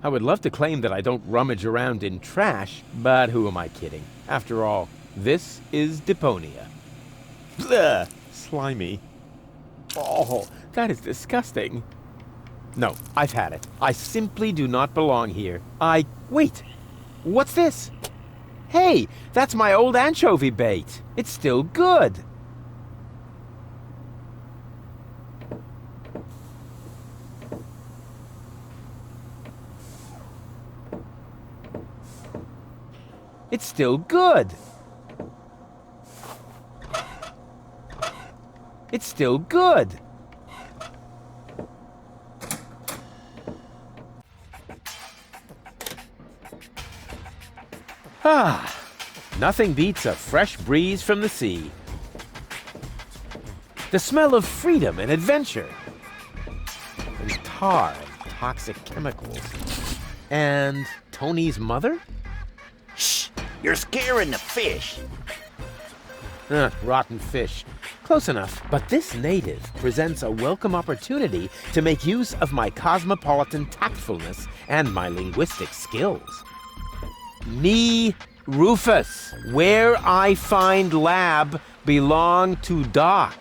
I would love to claim that I don't rummage around in trash, but who am I kidding? After all, this is Deponia. Blech! Slimy. Oh, that is disgusting. No, I've had it. I simply do not belong here. Wait! What's this? Hey, that's my old anchovy bait. It's still good. It's still good. It's still good. Ah, nothing beats a fresh breeze from the sea. The smell of freedom and adventure. And tar and toxic chemicals. And Tony's mother? Shh! You're scaring the fish. Rotten fish. Close enough. But this native presents a welcome opportunity to make use of my cosmopolitan tactfulness and my linguistic skills. Me, Rufus, where I find lab belong to Doc.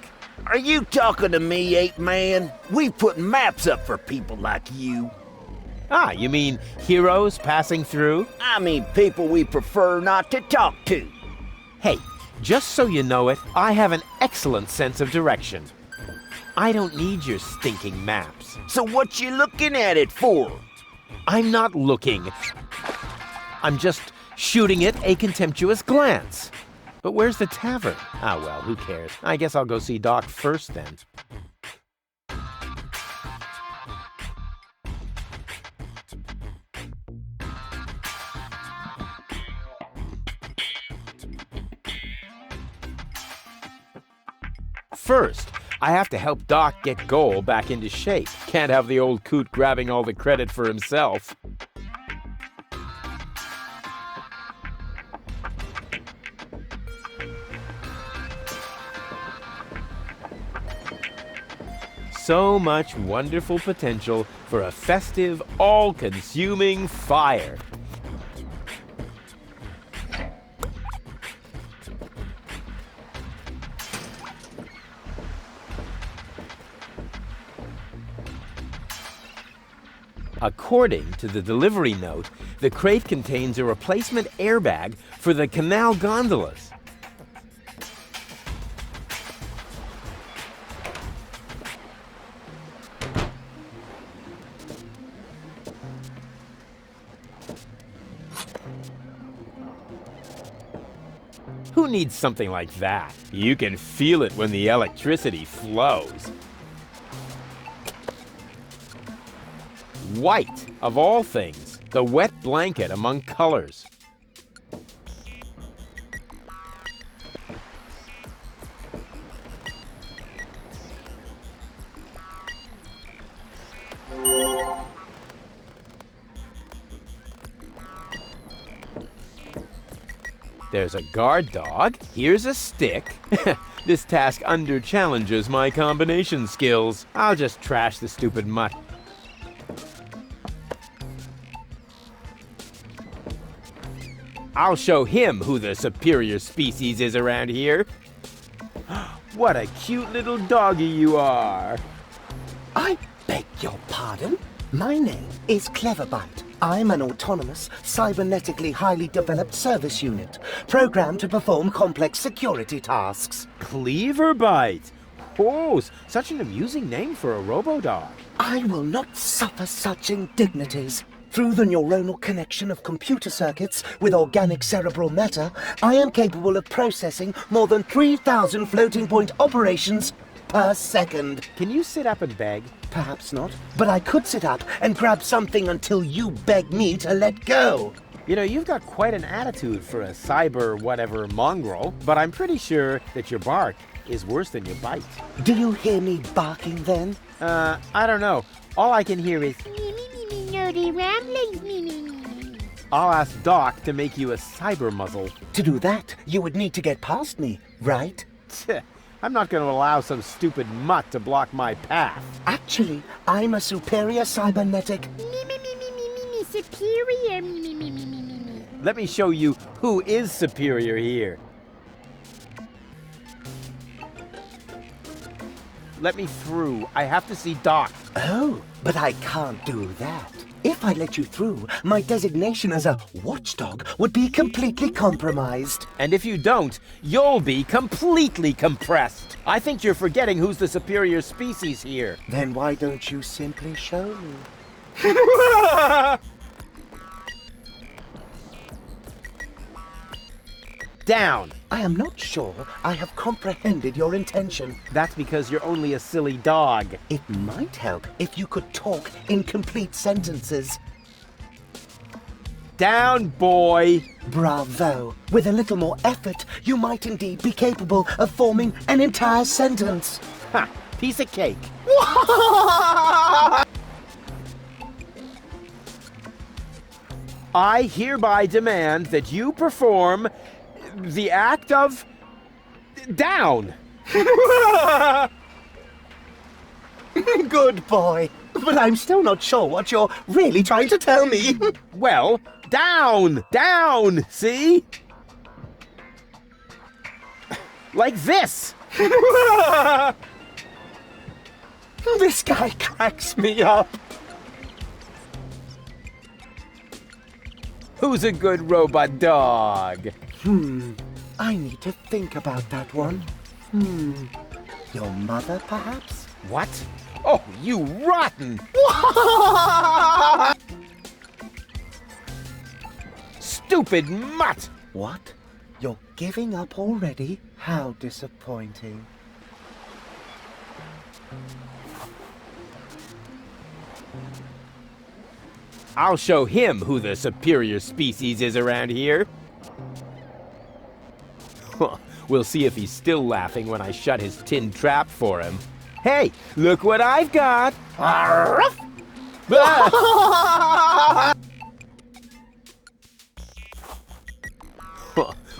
Are you talking to me, ape man? We put maps up for people like you. Ah, you mean heroes passing through? I mean people we prefer not to talk to. Hey, just so you know it, I have an excellent sense of direction. I don't need your stinking maps. So what you looking at it for? I'm not looking. I'm just shooting it a contemptuous glance. But where's the tavern? Ah, well, who cares? I guess I'll go see Doc first then. First, I have to help Doc get Goal back into shape. Can't have the old coot grabbing all the credit for himself. So much wonderful potential for a festive, all-consuming fire. According to the delivery note, the crate contains a replacement airbag for the canal gondolas. Who needs something like that? You can feel it when the electricity flows. White, of all things, the wet blanket among colors. There's a guard dog. Here's a stick. This task under-challenges my combination skills. I'll just trash the stupid mutt. I'll show him who the superior species is around here. What a cute little doggy you are. I beg your pardon? My name is Cleverbite. I'm an autonomous, cybernetically highly developed service unit, programmed to perform complex security tasks. Cleverbite. Oh, such an amusing name for a robo-dog. I will not suffer such indignities. Through the neuronal connection of computer circuits with organic cerebral matter, I am capable of processing more than 3,000 floating point operations per second. Can you sit up and beg? Perhaps not, but I could sit up and grab something until you beg me to let go. You know, you've got quite an attitude for a cyber whatever mongrel, but I'm pretty sure that your bark is worse than your bite. Do you hear me barking then? I don't know. All I can hear is nerdy ramblings, me. I'll ask Doc to make you a cyber muzzle. To do that, you would need to get past me, right? I'm not going to allow some stupid mutt to block my path. Actually, I'm a superior cybernetic... Me, Let me show you who is superior here. Let me through. I have to see Doc. Oh, but I can't do that. If I let you through, my designation as a watchdog would be completely compromised. And if you don't, you'll be completely compressed. I think you're forgetting who's the superior species here. Then why don't you simply show me? Down. I am not sure I have comprehended your intention. That's because you're only a silly dog. It might help if you could talk in complete sentences. Down, boy. Bravo! With a little more effort, you might indeed be capable of forming an entire sentence. Ha! Piece of cake. I hereby demand that you perform the act of down. Good boy. But I'm still not sure what you're really trying to tell me. Well, down, down, see? Like this. This guy cracks me up. Who's a good robot dog? I need to think about that one. Your mother, perhaps? What? Oh, you rotten! Stupid mutt! What? You're giving up already? How disappointing. I'll show him who the superior species is around here. We'll see if he's still laughing when I shut his tin trap for him. Hey, look what I've got! Ah!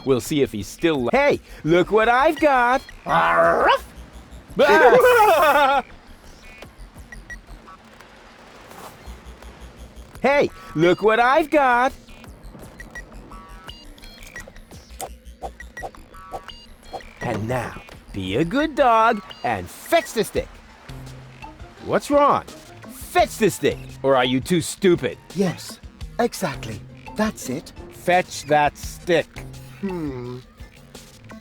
We'll see if he's still Hey, look what I've got! Ah! Hey, look what I've got! And now, be a good dog and fetch the stick. What's wrong? Fetch the stick, or are you too stupid? Yes, exactly. That's it. Fetch that stick.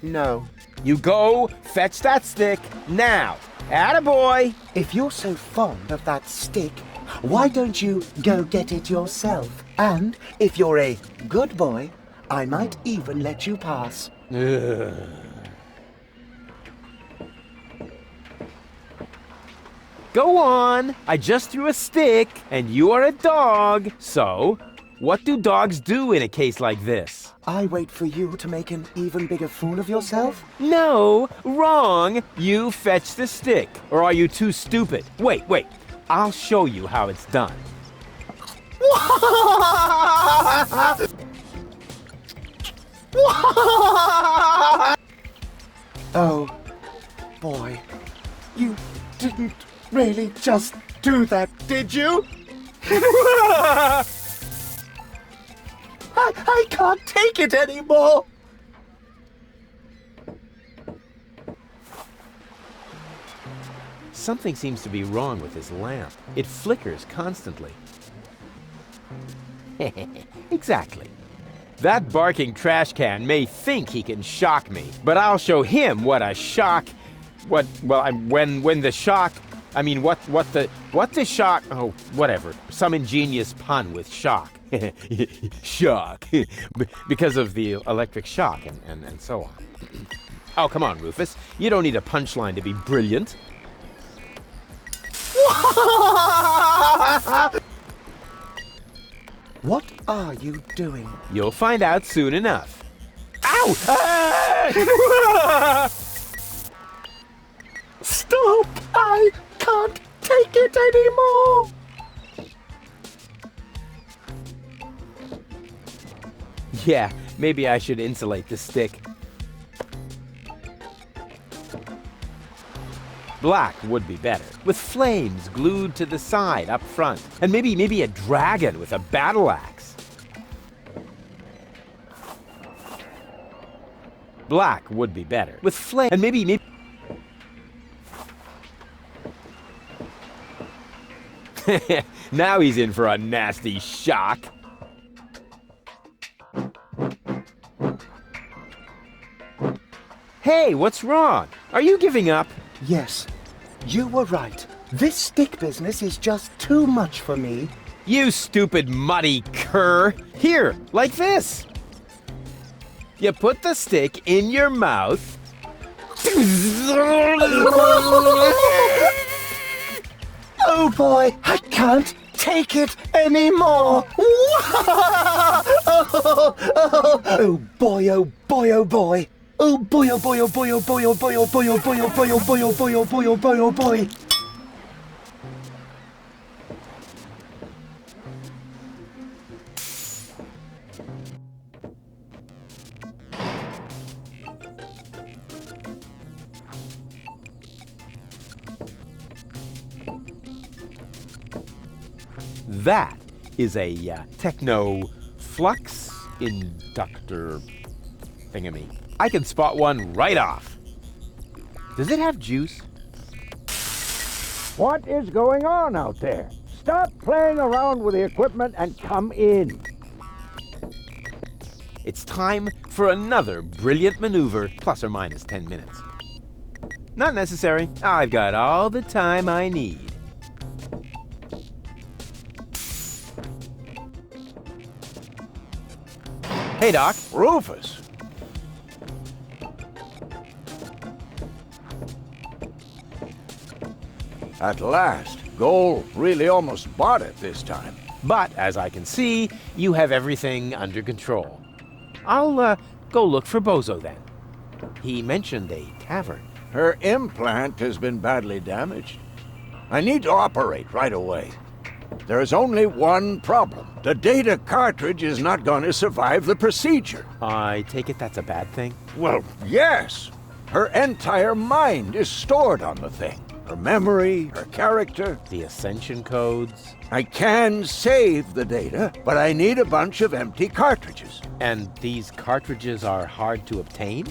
No. You go fetch that stick now. Attaboy! If you're so fond of that stick, why don't you go get it yourself? And if you're a good boy, I might even let you pass. Go on. I just threw a stick, and you are a dog. So, what do dogs do in a case like this? I wait for you to make an even bigger fool of yourself? No, wrong. You fetch the stick. Or are you too stupid? Wait. I'll show you how it's done. Oh, boy. You didn't really just do that, did you? I can't take it anymore. Something seems to be wrong with his lamp. It flickers constantly. Exactly. That barking trash can may think he can shock me, but I'll show him what a shock... what the shock... oh, whatever. Some ingenious pun with shock. Shock. Because of the electric shock and so on. Oh, come on, Rufus. You don't need a punchline to be brilliant. What are you doing? You'll find out soon enough. Ow! Stop! I can't take it anymore! Yeah, maybe I should insulate the stick. Black would be better, with flames glued to the side up front, and maybe a dragon with a battle axe. Black would be better. With flame, and maybe... Now he's in for a nasty shock. Hey, what's wrong? Are you giving up? Yes, you were right. This stick business is just too much for me. You stupid muddy cur. Here, like this. You put the stick in your mouth. Oh boy, I can't take it anymore. Oh boy, oh boy, oh boy. Oh boy, oh boy, oh boy, oh boy, oh boy, oh boy, oh boy, oh boy, oh boy, oh boy, oh boy, oh boy, oh boy. That is a techno flux inductor thingamy. I can spot one right off. Does it have juice? What is going on out there? Stop playing around with the equipment and come in. It's time for another brilliant maneuver, plus or minus 10 minutes. Not necessary. I've got all the time I need. Hey, Doc. Rufus. At last. Goal really almost bought it this time. But, as I can see, you have everything under control. I'll go look for Bozo then. He mentioned a tavern. Her implant has been badly damaged. I need to operate right away. There is only one problem. The data cartridge is not going to survive the procedure. I take it that's a bad thing? Well, yes. Her entire mind is stored on the thing. Her memory, her character. The ascension codes? I can save the data, but I need a bunch of empty cartridges. And these cartridges are hard to obtain?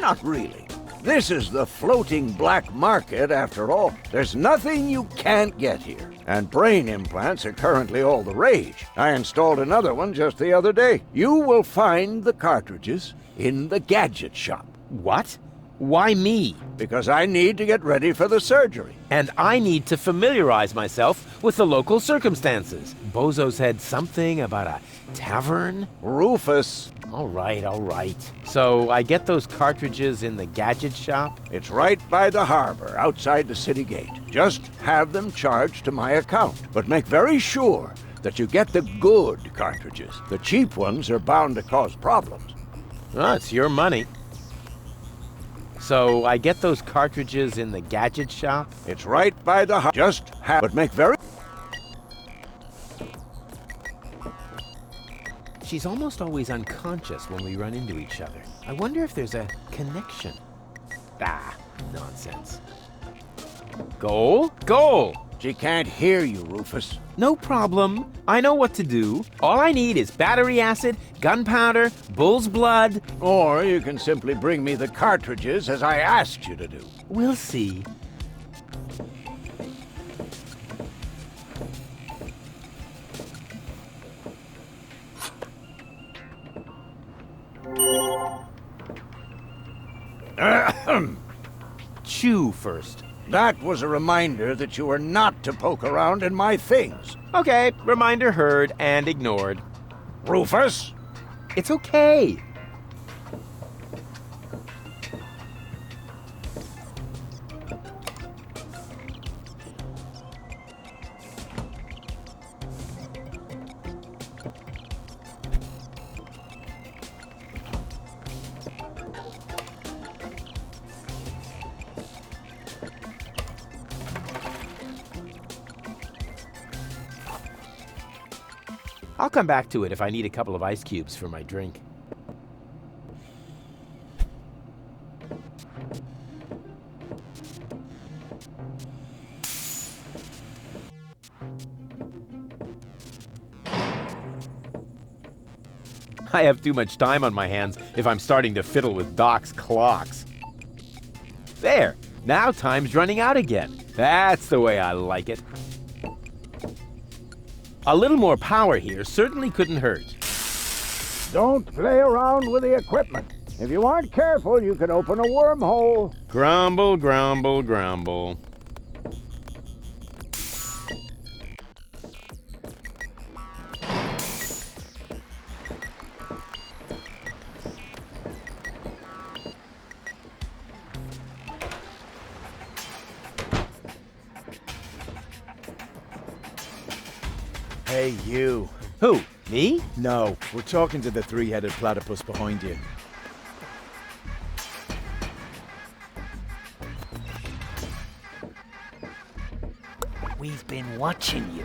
Not really. This is the floating black market, after all. There's nothing you can't get here. And brain implants are currently all the rage. I installed another one just the other day. You will find the cartridges in the gadget shop. What? Why me? Because I need to get ready for the surgery. And I need to familiarize myself with the local circumstances. Bozo said something about a tavern? Rufus. All right. So I get those cartridges in the gadget shop? It's right by the harbor, outside the city gate. Just have them charged to my account. But make very sure that you get the good cartridges. The cheap ones are bound to cause problems. Oh, it's your money. So I get those cartridges in the gadget shop? It's right by the harbor. Just have... But make very... She's almost always unconscious when we run into each other. I wonder if there's a connection. Ah, nonsense. Goal? Goal! She can't hear you, Rufus. No problem. I know what to do. All I need is battery acid, gunpowder, bull's blood. Or you can simply bring me the cartridges as I asked you to do. We'll see. Chew first. That was a reminder that you were not to poke around in my things. Okay, reminder heard and ignored. Rufus? It's okay. I'll come back to it if I need a couple of ice cubes for my drink. I have too much time on my hands if I'm starting to fiddle with Doc's clocks. There, now time's running out again. That's the way I like it. A little more power here certainly couldn't hurt. Don't play around with the equipment. If you aren't careful, you can open a wormhole. Grumble, grumble, grumble. Hey, you. Who? Me? No, we're talking to the three-headed platypus behind you. We've been watching you.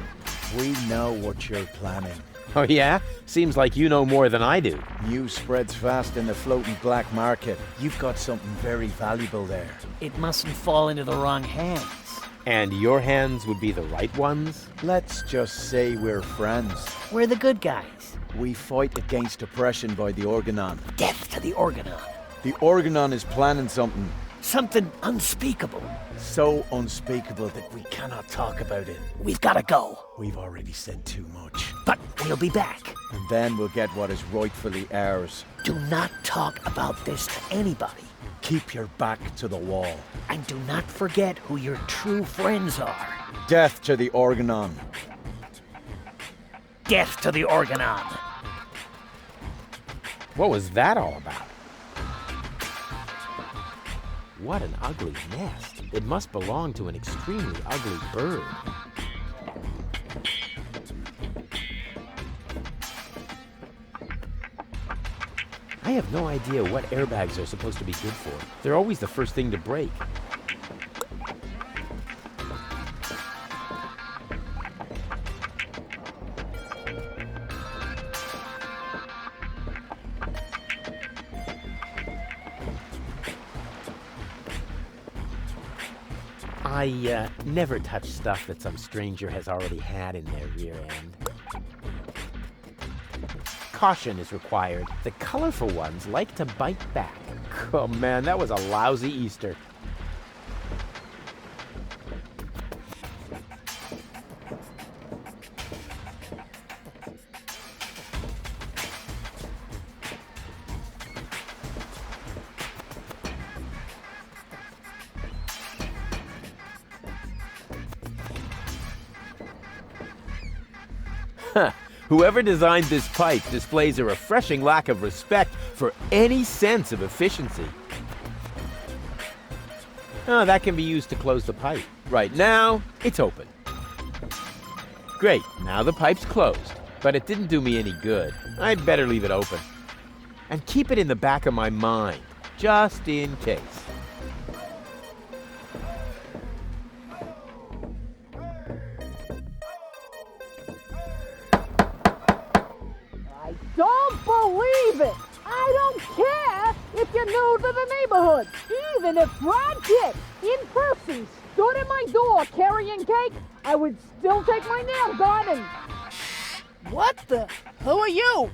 We know what you're planning. Oh yeah? Seems like you know more than I do. News spreads fast in the floating black market. You've got something very valuable there. It mustn't fall into the wrong hands. And your hands would be the right ones? Let's just say we're friends. We're the good guys. We fight against oppression by the Organon. Death to the Organon. The Organon is planning something Something unspeakable. so unspeakable that we cannot talk about it. We've got to go. We've already said too much. But we'll be back. And then we'll get what is rightfully ours. Do not talk about this to anybody. Keep your back to the wall. And do not forget who your true friends are. Death to the Organon. Death to the Organon. What was that all about? What an ugly nest. It must belong to an extremely ugly bird. I have no idea what airbags are supposed to be good for. They're always the first thing to break. I never touch stuff that some stranger has already had in their rear end. Caution is required. The colorful ones like to bite back. Oh man, that was a lousy Easter. Huh. Whoever designed this pipe displays a refreshing lack of respect for any sense of efficiency. Oh, that can be used to close the pipe. Right now, it's open. Great, now the pipe's closed. But it didn't do me any good. I'd better leave it open. And keep it in the back of my mind, just in case. Don't believe it! I don't care if you're new to the neighborhood. Even if Brad Pitt, in person, stood at my door carrying cake, I would still take my nail garden. What the? Who are you?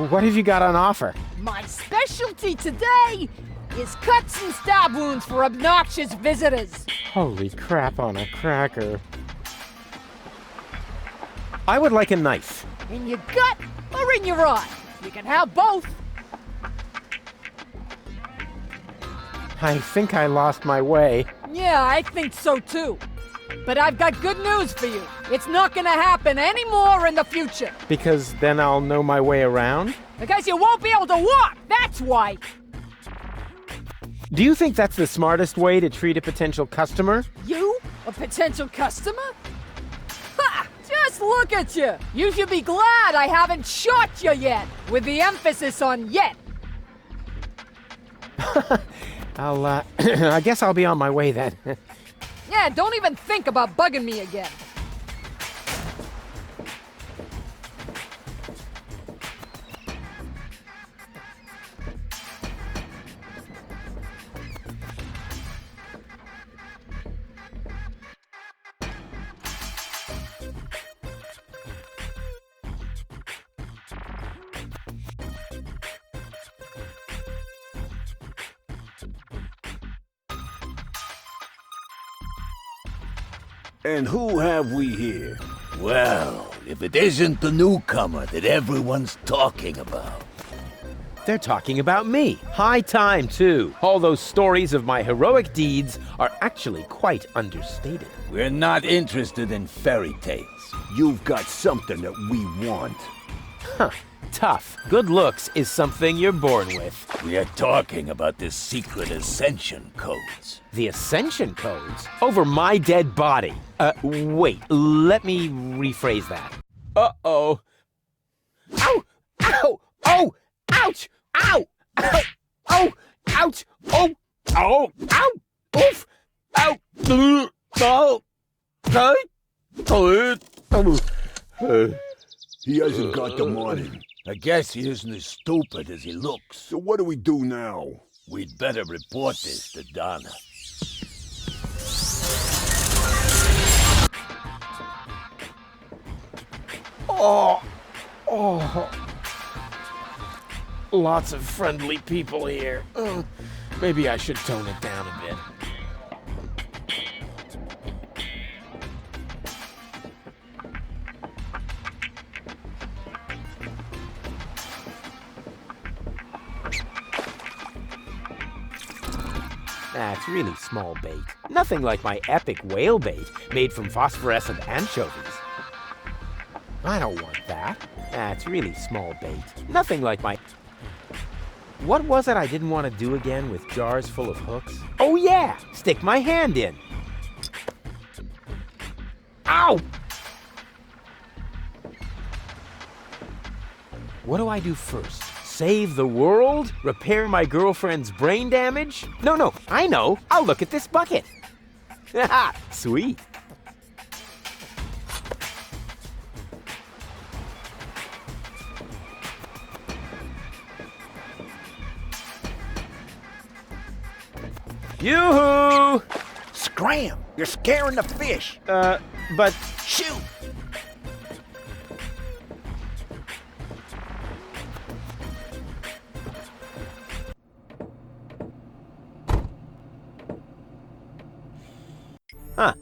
What have you got on offer? My specialty today is cuts and stab wounds for obnoxious visitors. Holy crap on a cracker. I would like a knife. In your gut or in your eye? You can have both. I think I lost my way. Yeah, I think so too. But I've got good news for you. It's not gonna happen anymore in the future. Because then I'll know my way around? Because you won't be able to walk, that's why. Do you think that's the smartest way to treat a potential customer? You? A potential customer? Ha! Just look at you. You should be glad I haven't shot you yet, with the emphasis on yet. I guess I'll be on my way then. Yeah, don't even think about bugging me again. And who have we here? Well, if it isn't the newcomer that everyone's talking about. They're talking about me. High time, too. All those stories of my heroic deeds are actually quite understated. We're not interested in fairy tales. You've got something that we want. Huh. Tough. Good looks is something you're born with. We are talking about the secret ascension codes. The Ascension Codes? Over my dead body. Wait. Let me rephrase that. Uh-oh. Ow! Ow! Oh! Ouch! Ow! Ow! Oh! Ouch! Oh! Oh! Ow! Oof! Ow! Oh! He hasn't got the money. I guess he isn't as stupid as he looks. So what do we do now? We'd better report this to Donna. Oh! Oh! Lots of friendly people here. Maybe I should tone it down a bit. That's really small bait. Nothing like my epic whale bait made from phosphorescent anchovies. I don't want that. That's really small bait. Nothing like my... What was it I didn't want to do again with jars full of hooks? Oh yeah! Stick my hand in. Ow! What do I do first? Save the world? Repair my girlfriend's brain damage? No, I know. I'll look at this bucket. Haha, sweet. Yoo-hoo! Scram! You're scaring the fish! But... Shoot! Huh.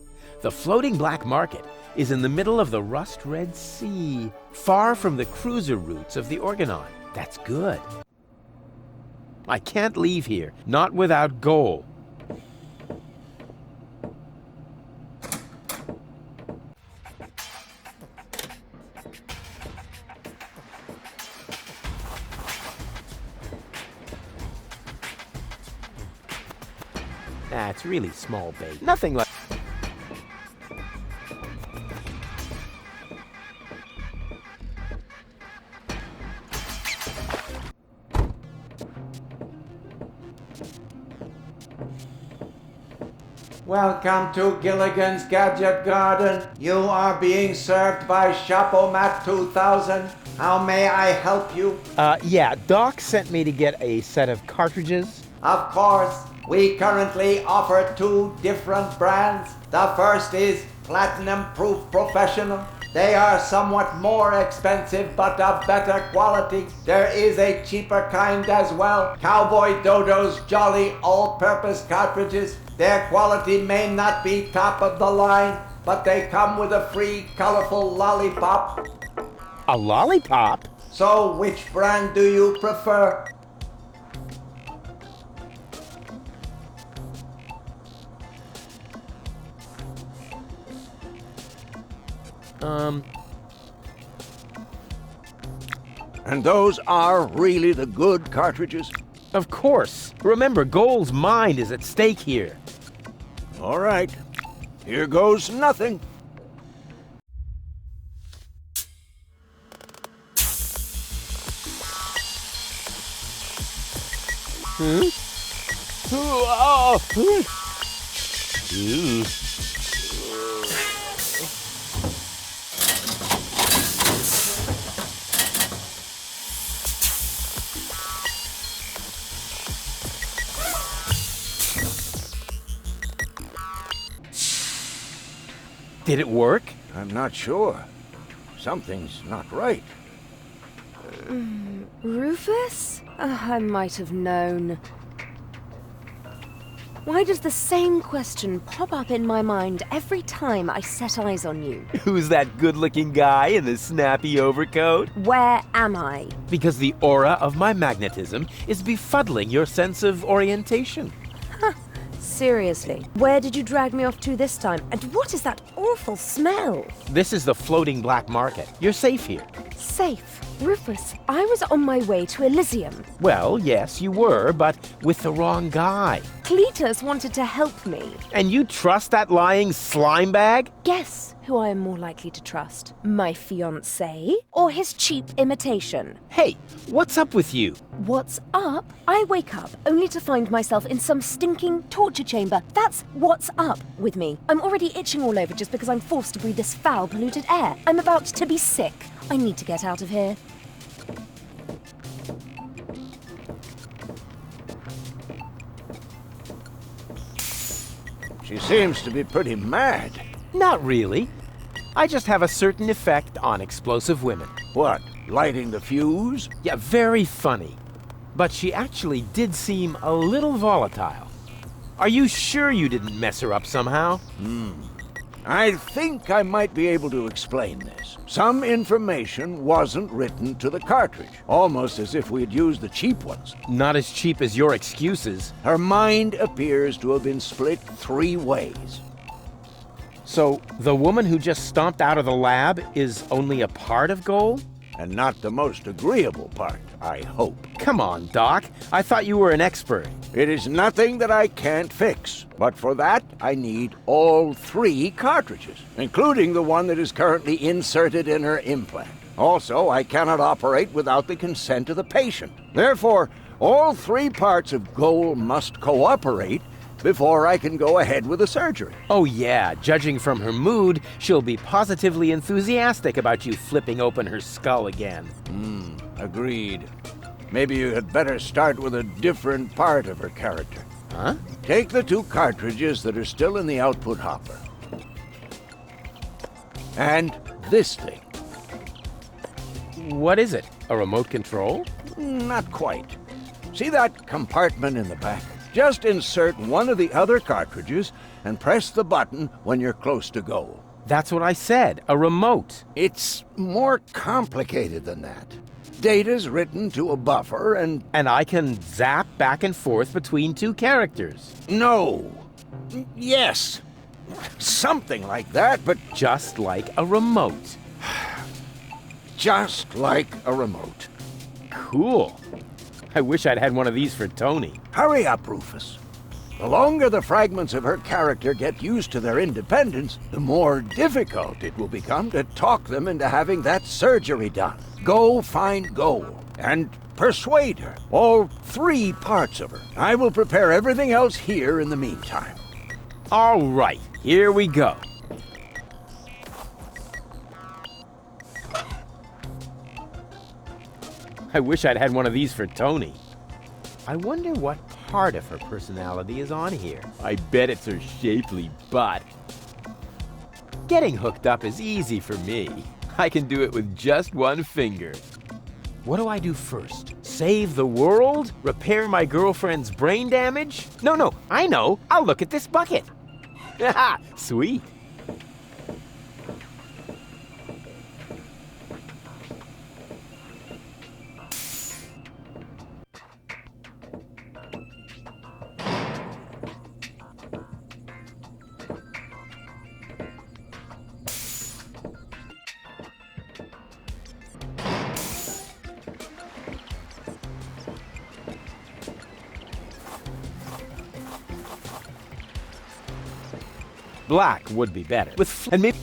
The floating black market is in the middle of the rust-red sea, far from the cruiser routes of the Orgonon. That's good. I can't leave here, not without gold. That's really small bait. Nothing like... Welcome to Gilligan's Gadget Garden. You are being served by Shopomat 2000. How may I help you? Yeah, Doc sent me to get a set of cartridges. Of course, we currently offer 2 different brands. The first is Platinum Proof Professional. They are somewhat more expensive but of better quality. There is a cheaper kind as well. Cowboy Dodo's Jolly All-Purpose Cartridges. Their quality may not be top of the line, but they come with a free colorful lollipop. A lollipop? So which brand do you prefer? And those are really the good cartridges? Of course. Remember, Goal's mind is at stake here. All right. Here goes nothing. Did it work? I'm not sure. Something's not right. Rufus? I might have known. Why does the same question pop up in my mind every time I set eyes on you? Who's that good-looking guy in the snappy overcoat? Where am I? Because the aura of my magnetism is befuddling your sense of orientation. Seriously, where did you drag me off to this time? And what is that awful smell? This is the floating black market. You're safe here. Safe? Rufus, I was on my way to Elysium. Well, yes, you were, but with the wrong guy. Cletus wanted to help me. And you trust that lying slime bag? Guess who I am more likely to trust? My fiancé or his cheap imitation? Hey, what's up with you? What's up? I wake up only to find myself in some stinking torture chamber. That's what's up with me. I'm already itching all over just because I'm forced to breathe this foul, polluted air. I'm about to be sick. I need to get out of here. She seems to be pretty mad. Not really. I just have a certain effect on explosive women. What, lighting the fuse? Yeah, very funny. But she actually did seem a little volatile. Are you sure you didn't mess her up somehow? I think I might be able to explain this. Some information wasn't written to the cartridge, almost as if we had used the cheap ones. Not as cheap as your excuses. Her mind appears to have been split 3 ways. So, the woman who just stomped out of the lab is only a part of Goal? And not the most agreeable part, I hope. Come on, Doc. I thought you were an expert. It is nothing that I can't fix, but for that I need all 3 cartridges, including the one that is currently inserted in her implant. Also, I cannot operate without the consent of the patient. Therefore, all 3 parts of Goal must cooperate before I can go ahead with the surgery. Oh yeah, judging from her mood, she'll be positively enthusiastic about you flipping open her skull again. Agreed. Maybe you had better start with a different part of her character. Huh? Take the 2 cartridges that are still in the output hopper. And this thing. What is it? A remote control? Not quite. See that compartment in the back? Just insert one of the other cartridges and press the button when you're close to Goal. That's what I said, a remote. It's more complicated than that. Data's written to a buffer and... And I can zap back and forth between 2 characters. No. Yes. Something like that, but Just like a remote. just like a remote. Cool. I wish I'd had one of these for Tony. Hurry up, Rufus. The longer the fragments of her character get used to their independence, the more difficult it will become to talk them into having that surgery done. Go find Goal and persuade her. All 3 parts of her. I will prepare everything else here in the meantime. All right, here we go. I wish I'd had one of these for Tony. I wonder what part of her personality is on here. I bet it's her shapely butt. Getting hooked up is easy for me. I can do it with just 1 finger. What do I do first? Save the world? Repair my girlfriend's brain damage? No, I know. I'll look at this bucket. Haha, sweet. Black would be better. And maybe